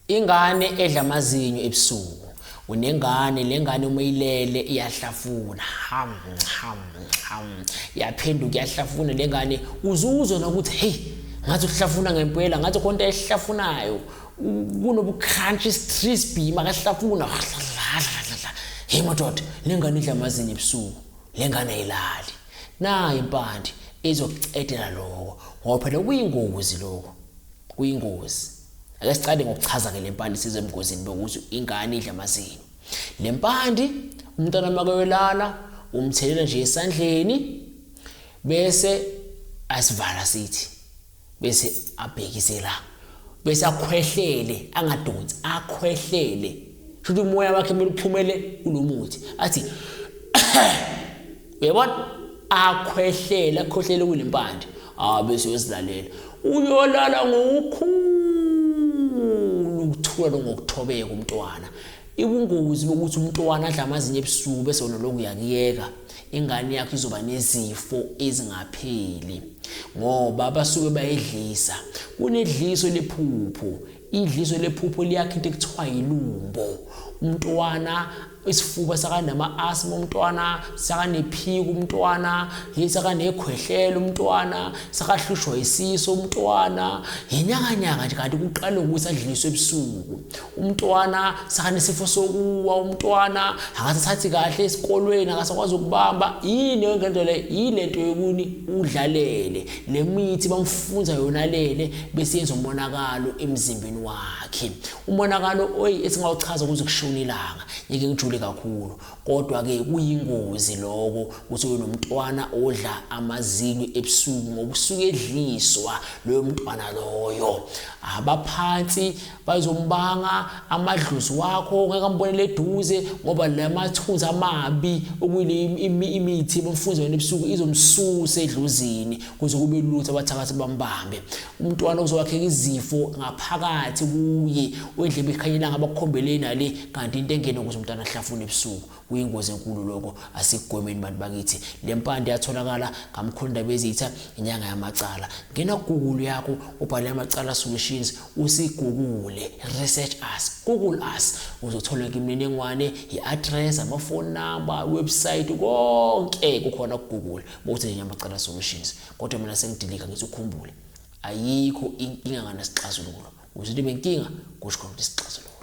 Ingane edla amazinyo ebusuku. Unengane, lengane uma ilele iyahlafuna. Yaphenduka iyahlafuna lengane uzuzwa nokuthi hey, ngathi uhlafuna ngempela, ngathi konke ehlafunayo kunobu crunchy crispy makahlafuna. Hey madoda, lengane idla amazinyo ebusuku. Lengane ayilali. Nayi impande ezokucedela lokho. Ngoba phela kuyingozi lokho. Kuyingozi. Ake sicade ngokuchaza ke lempande size emgozini bokuthi ingane idla amazinyo. Lempande umntwana makawelala umthelela nje esandleni bese asivala sithi bese abhekise la bese akhwehlele angadonsi akhwehlele futhi umoya wakhe kumele uphumele kulomuthi athi uyabona akhwehlele akhohlele kulempande bese uyosilalela uyolala ngokukhulu ukuthula ngokuthobeka umntwana. Ibungozi bokuthi umntwana adla amazinyo ebusuku bese wona lokhu yakiyeka ingane yakhe izoba nezifo ezingapheli ngoba basuke bayedlisa. Kunedliso lephupho. Idliso lephupho liyakhe into ekuthiwa yilumbo. Umntwana isifuba sakanama asthma, umntwana sakanephiko, umntwana sakanekhwehlela, umntwana sakahlushwa isiso, umntwana yenyakanyaka nje kanti kuqala ukuthi adliliswe ebusuku. Umntwana sakanesifo sokuwa, umntwana akasathathi kahle esikolweni, akasakwazi ukubamba. Yini ngento le? Yilento yokuni udlalele le mithi bamfunza yona lele bese yenza umonakalo emzimbeni wakhe. Umonakalo esingawuchaza ukuthi kushona ilanga. Ngeke ngijule kakhulu kodwa ke kuyingozi lokho ukuthi unomntwana odla amazinyo ebusuku ngoba usuke edliswa loyo mntwana loyo. Abaphansi bazombanga amadlozi wakho ngeke ambonele eduze ngoba lamathunzi amabi okuyile imithi bamfunza yona ebusuku izomsusa edlozini kuze kube lutho abathakathi bambambe. Umntwana uzowakheka izifo ngaphakathi kuye wedlebe ekhanyelanga abakhombeleni nale kanti into engene ukuthi umntwana ahlafuna ebusuku. Kuyingozi enkulu lokho asikugwemeni bantu bakithi. Lempande yatholakala ngamkhondaba ezitha inyanga yamacala. Ngena Google yakho ubhale amacala solutions usigugule research us Google us uzothola imininingwane iaddress amafoni number website konke kukhona ku Google bokuthi inyamacala solutions. Kodwa mina sengidilika ngithi ukhumbule ayikho inkinga ngasixazululo. Uzithi benkinga kusho khona isixazululo.